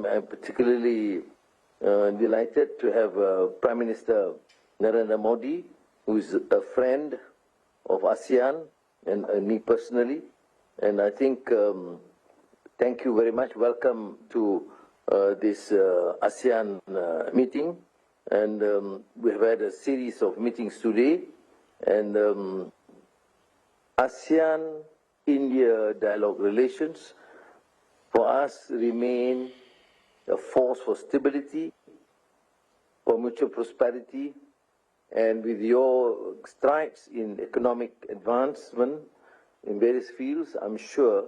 I'm particularly delighted to have Prime Minister Narendra Modi, who is a friend of ASEAN and me personally. And I think, thank you very much. Welcome to this ASEAN meeting. And we have had a series of meetings today. And ASEAN-India dialogue relations for us remain a force for stability, for mutual prosperity, and with your strides in economic advancement in various fields, I'm sure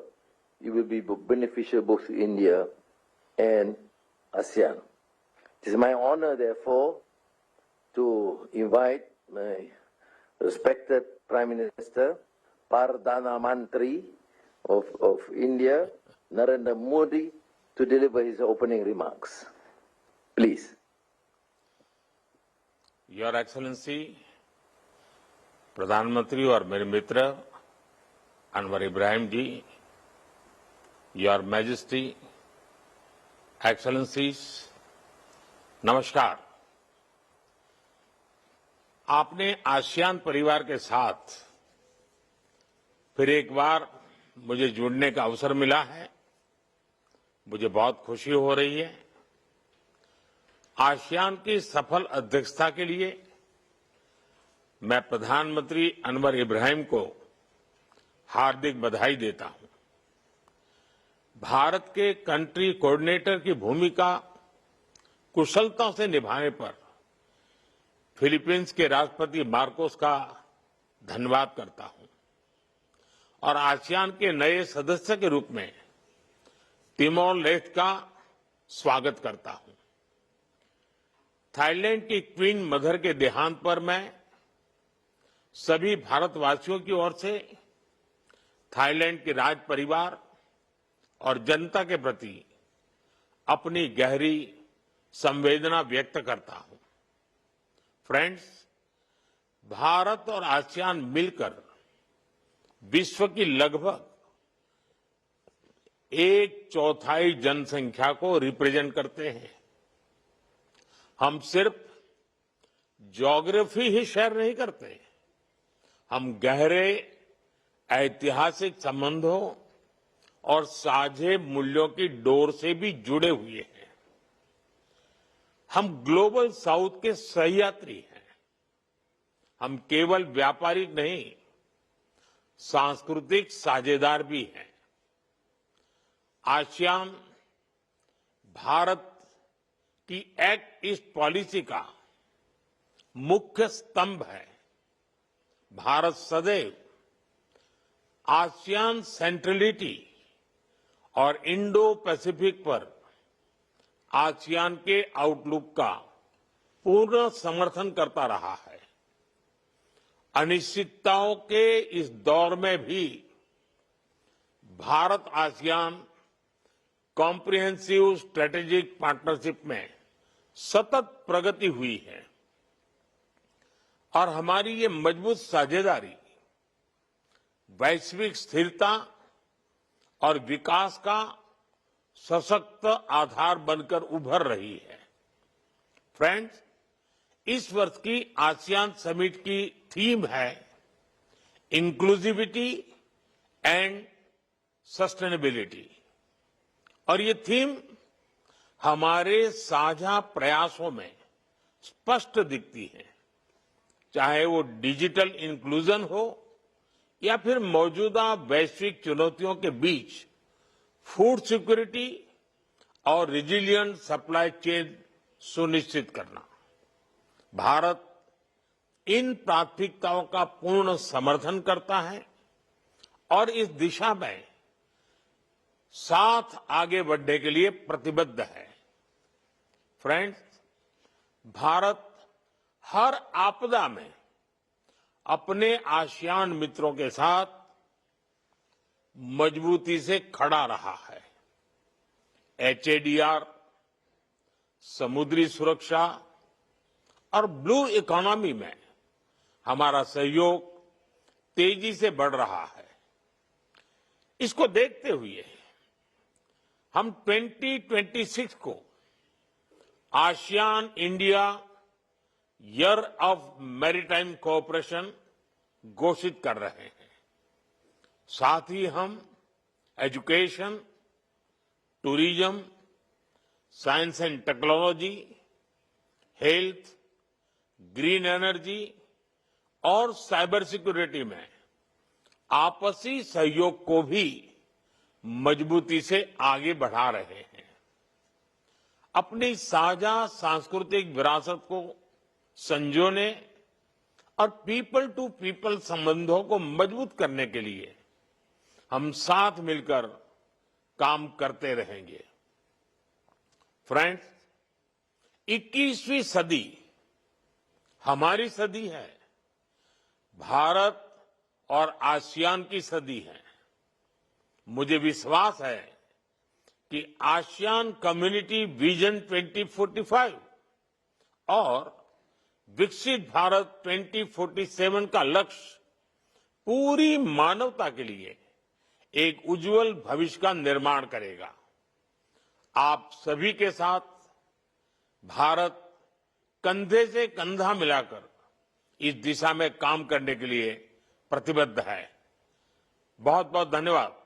it will be beneficial both to India and ASEAN. It is my honor, therefore, to invite my respected Prime Minister, Perdana Menteri of India, Narendra Modi, to deliver his opening remarks. Please. Your Excellency, प्रधानमंत्री और मेरे मित्र अनवर इब्राहिम जी, Your Majesty, Excellencies, नमस्कार। आपने ASEAN परिवार के साथ फिर एक बार मुझे जुड़ने का अवसर मिला है। मुझे बहुत खुशी हो रही है। आसियान की सफल अध्यक्षता के लिए मैं प्रधानमंत्री अनवर इब्राहिम को हार्दिक बधाई देता हूं। भारत के कंट्री कोऑर्डिनेटर की भूमिका कुशलता से निभाने पर फिलीपींस के राष्ट्रपति मार्कोस का धन्यवाद करता हूं और आसियान के नए सदस्य के रूप में तिमोर लेस्टे का स्वागत करता हूं। थाईलैंड की क्वीन मदर के देहांत पर मैं सभी भारतवासियों की ओर से थाईलैंड के राज परिवार और जनता के प्रति अपनी गहरी संवेदना व्यक्त करता हूं। फ्रेंड्स, भारत और आसियान मिलकर विश्व की लगभग 1/4 जनसंख्या को रिप्रेजेंट करते हैं। हम सिर्फ ज्योग्राफी ही शेयर नहीं करते, हम गहरे ऐतिहासिक संबंधों और साझे मूल्यों की डोर से भी जुड़े हुए हैं। हम ग्लोबल साउथ के सहयात्री हैं। हम केवल व्यापारिक नहीं, सांस्कृतिक साझेदार भी हैं। आसियान भारत की एक्ट ईस्ट पॉलिसी का मुख्य स्तंभ है। भारत सदैव आसियान सेंट्रलिटी और इंडो पैसिफिक पर आसियान के आउटलुक का पूर्ण समर्थन करता रहा है। अनिश्चितताओं के इस दौर में भी Bharat ASEAN comprehensive strategic partnership में सतत प्रगति हुई है और हमारी ये मजबूत साझेदारी वैश्विक स्थिरता और विकास का सशक्त आधार बनकर उभर रही है। फ्रेंड्स, इस वर्ष की आसियान समिट की थीम है इंक्लूसिविटी एंड सस्टेनेबिलिटी और ये थीम हमारे साझा प्रयासों में स्पष्ट दिखती है, चाहे वो डिजिटल इंक्लूजन हो या फिर मौजूदा वैश्विक चुनौतियों के बीच फूड सिक्योरिटी और रिजिलिएंट सप्लाई चेन सुनिश्चित करना। भारत इन प्राथमिकताओं का पूर्ण समर्थन करता है और इस दिशा में साथ आगे बढ़ने के लिए प्रतिबद्ध है। फ्रेंड्स, भारत हर आपदा में अपने आसियान मित्रों के साथ मजबूती से खड़ा रहा है। एचएडीआर, समुद्री सुरक्षा और ब्लू इकोनॉमी में हमारा सहयोग तेजी से बढ़ रहा है। इसको देखते हुए हम 2026 को ASEAN India year of maritime cooperation घोषित कर रहे हैं। साथ ही हम education, tourism, science and technology, health, green energy और साइबर सिक्योरिटी में आपसी सहयोग को भी मजबूती से आगे बढ़ा रहे हैं। अपनी साझा सांस्कृतिक विरासत को संजोने और पीपल टू पीपल संबंधों को मजबूत करने के लिए हम साथ मिलकर काम करते रहेंगे। फ्रेंड्स, 21वीं सदी हमारी सदी है, भारत और आसियान की सदी है। मुझे विश्वास है कि आसियान कम्युनिटी विजन 2045 और विकसित भारत 2047 का लक्ष्य पूरी मानवता के लिए एक उज्जवल भविष्य का निर्माण करेगा। आप सभी के साथ भारत कंधे से कंधा मिलाकर इस दिशा में काम करने के लिए प्रतिबद्ध है। बहुत बहुत धन्यवाद।